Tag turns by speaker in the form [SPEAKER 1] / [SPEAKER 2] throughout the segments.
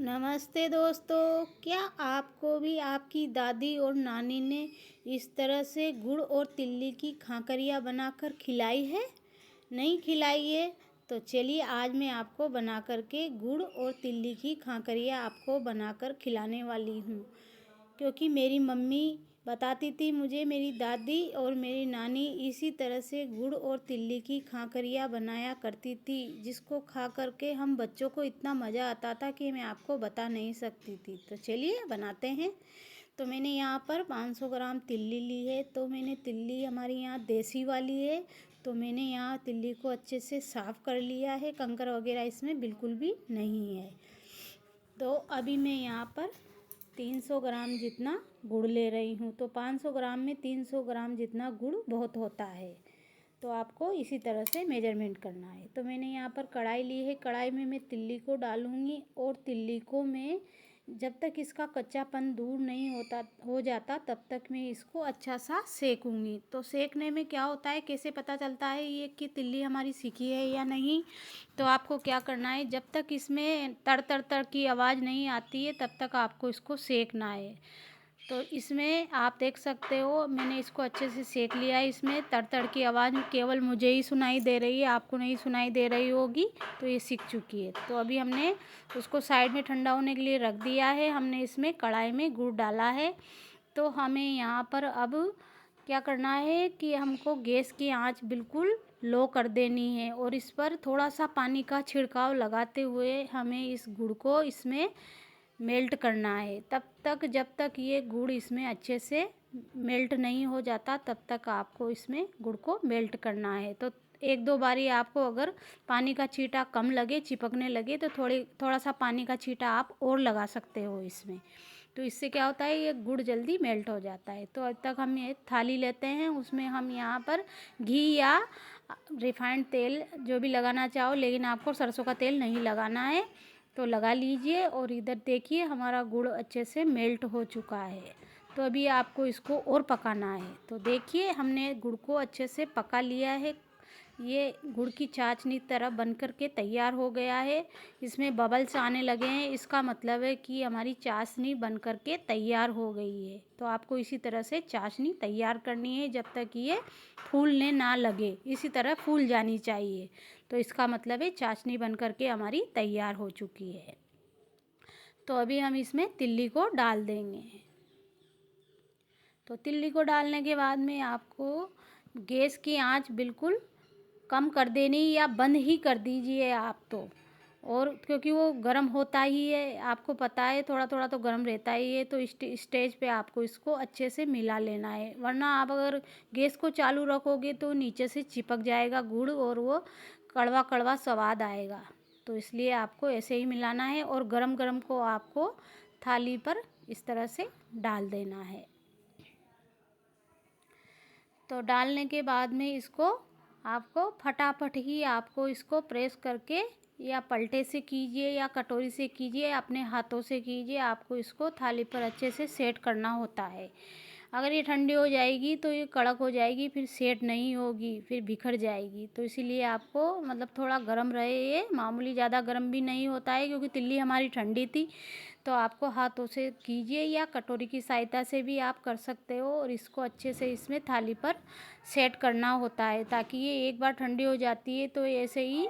[SPEAKER 1] नमस्ते दोस्तों। क्या आपको भी आपकी दादी और नानी ने इस तरह से गुड़ और तिल्ली की खाकरिया बनाकर खिलाई है? नहीं खिलाई है तो चलिए आज मैं आपको बना करके गुड़ और तिल्ली की खाकरिया आपको बनाकर खिलाने वाली हूँ। क्योंकि मेरी मम्मी बताती थी मुझे, मेरी दादी और मेरी नानी इसी तरह से गुड़ और तिल्ली की खाकरिया बनाया करती थी, जिसको खा करके हम बच्चों को इतना मज़ा आता था कि मैं आपको बता नहीं सकती थी। तो चलिए बनाते हैं। तो मैंने यहाँ पर 500 ग्राम तिल्ली ली है। तो मैंने तिल्ली हमारी यहाँ देसी वाली है। तो मैंने यहाँ तिल्ली को अच्छे से साफ़ कर लिया है, कंकर वगैरह इसमें बिल्कुल भी नहीं है। तो अभी मैं यहाँ पर 300 ग्राम जितना गुड़ ले रही हूँ। तो 500 ग्राम में 300 ग्राम जितना गुड़ बहुत होता है। तो आपको इसी तरह से मेजरमेंट करना है। तो मैंने यहाँ पर कढ़ाई ली है। कढ़ाई में मैं तिल्ली को डालूँगी और तिल्ली को मैं जब तक इसका कच्चापन दूर नहीं हो जाता तब तक मैं इसको अच्छा सा सेकूँगी। तो सेकने में क्या होता है, कैसे पता चलता है ये कि तिल्ली हमारी सीखी है या नहीं? तो आपको क्या करना है, जब तक इसमें तड़ तड़ तड़ की आवाज़ नहीं आती है तब तक आपको इसको सेकना है। तो इसमें आप देख सकते हो मैंने इसको अच्छे से सेक लिया है। इसमें तड़ तड़ की आवाज़ केवल मुझे ही सुनाई दे रही है, आपको नहीं सुनाई दे रही होगी। तो ये सीख चुकी है। तो अभी हमने उसको साइड में ठंडा होने के लिए रख दिया है। हमने इसमें कढ़ाई में गुड़ डाला है। तो हमें यहाँ पर अब क्या करना है कि हमको गैस की आंच बिल्कुल लो कर देनी है और इस पर थोड़ा सा पानी का छिड़काव लगाते हुए हमें इस गुड़ को इसमें मेल्ट करना है। तब तक जब तक ये गुड़ इसमें अच्छे से मेल्ट नहीं हो जाता तब तक आपको इसमें गुड़ को मेल्ट करना है। तो एक दो बारी आपको अगर पानी का छींटा कम लगे, चिपकने लगे, तो थोड़ा सा पानी का छींटा आप और लगा सकते हो इसमें। तो इससे क्या होता है, ये गुड़ जल्दी मेल्ट हो जाता है। तो अब तक हम ये थाली लेते हैं, उसमें हम यहाँ पर घी या रिफाइंड तेल जो भी लगाना चाहो, लेकिन आपको सरसों का तेल नहीं लगाना है तो लगा लीजिए। और इधर देखिए हमारा गुड़ अच्छे से मेल्ट हो चुका है। तो अभी आपको इसको और पकाना है। तो देखिए हमने गुड़ को अच्छे से पका लिया है। ये गुड़ की चाशनी तरह बन कर के तैयार हो गया है। इसमें बबल्स आने लगे हैं, इसका मतलब है कि हमारी चाशनी बन कर के तैयार हो गई है। तो आपको इसी तरह से चाशनी तैयार करनी है जब तक ये फूलने ना लगे, इसी तरह फूल जानी चाहिए। तो इसका मतलब है चाशनी बन कर के हमारी तैयार हो चुकी है। तो अभी हम इसमें तिल्ली को डाल देंगे। तो तिल्ली को डालने के बाद में आपको गैस की आंच बिल्कुल कम कर देनी या बंद ही कर दीजिए आप तो। और क्योंकि वो गर्म होता ही है, आपको पता है थोड़ा थोड़ा तो गर्म रहता ही है। तो स्टेज पे आपको इसको अच्छे से मिला लेना है, वरना आप अगर गैस को चालू रखोगे तो नीचे से चिपक जाएगा गुड़ और वो कड़वा कड़वा स्वाद आएगा। तो इसलिए आपको ऐसे ही मिलाना है और गरम गरम को आपको थाली पर इस तरह से डाल देना है। तो डालने के बाद में इसको आपको फटाफट ही आपको इसको प्रेस करके या पलटे से कीजिए या कटोरी से कीजिए, अपने हाथों से कीजिए। आपको इसको थाली पर अच्छे से सेट करना होता है। अगर ये ठंडी हो जाएगी तो ये कड़क हो जाएगी, फिर सेट नहीं होगी, फिर बिखर जाएगी। तो इसीलिए आपको मतलब थोड़ा गर्म रहे, ये मामूली ज़्यादा गर्म भी नहीं होता है क्योंकि तिल्ली हमारी ठंडी थी। तो आपको हाथों से कीजिए या कटोरी की सहायता से भी आप कर सकते हो और इसको अच्छे से इसमें थाली पर सेट करना होता है, ताकि ये एक बार ठंडी हो जाती है तो ऐसे ही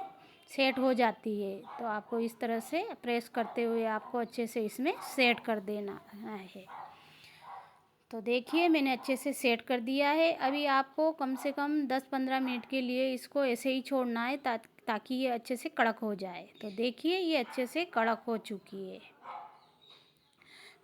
[SPEAKER 1] सेट हो जाती है। तो आपको इस तरह से प्रेस करते हुए आपको अच्छे से इसमें सेट कर देना है। तो देखिए मैंने अच्छे से सेट कर दिया है। अभी आपको कम से कम 10-15 मिनट के लिए इसको ऐसे ही छोड़ना है ताकि ये अच्छे से कड़क हो जाए। तो देखिए ये अच्छे से कड़क हो चुकी है।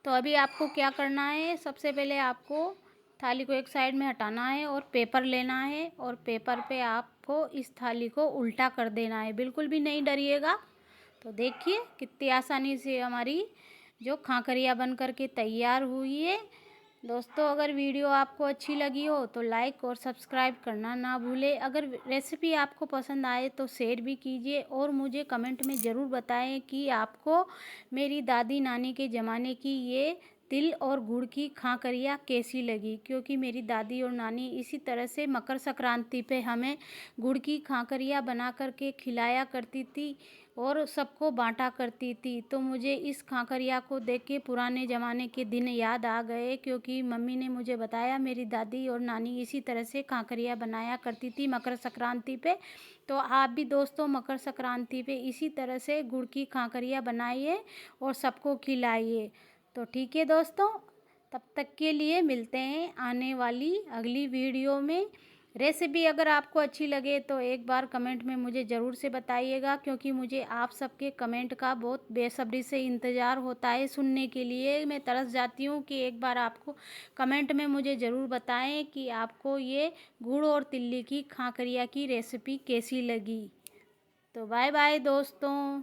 [SPEAKER 1] तो अभी आपको क्या करना है, सबसे पहले आपको थाली को एक साइड में हटाना है और पेपर लेना है और पेपर पे आपको इस थाली को उल्टा कर देना है। बिल्कुल भी नहीं डरिएगा। तो देखिए कितनी आसानी से हमारी जो खाकरिया बन कर के तैयार हुई है। दोस्तों अगर वीडियो आपको अच्छी लगी हो तो लाइक और सब्सक्राइब करना ना भूलें। अगर रेसिपी आपको पसंद आए तो शेयर भी कीजिए और मुझे कमेंट में ज़रूर बताएं कि आपको मेरी दादी नानी के ज़माने की ये तिल और गुड़ की खाकरिया कैसी लगी। क्योंकि मेरी दादी और नानी इसी तरह से मकर संक्रांति पे हमें गुड़ की खाकरिया बना कर के खिलाया करती थी और सबको बांटा करती थी। तो मुझे इस खाकरिया को देख के पुराने ज़माने के दिन याद आ गए, क्योंकि मम्मी ने मुझे बताया मेरी दादी और नानी इसी तरह से खाकरिया बनाया करती थी मकर संक्रांति पे। तो आप भी दोस्तों मकर संक्रांति पे इसी तरह से गुड़ की खाकरिया बनाइए और सबको खिलाइए। तो ठीक है दोस्तों, तब तक के लिए मिलते हैं आने वाली अगली वीडियो में। रेसिपी अगर आपको अच्छी लगे तो एक बार कमेंट में मुझे ज़रूर से बताइएगा, क्योंकि मुझे आप सबके कमेंट का बहुत बेसब्री से इंतज़ार होता है सुनने के लिए। मैं तरस जाती हूँ कि एक बार आपको कमेंट में मुझे ज़रूर बताएं कि आपको ये गुड़ और तिल्ली की खाकरिया की रेसिपी कैसी लगी। तो बाय बाय दोस्तों।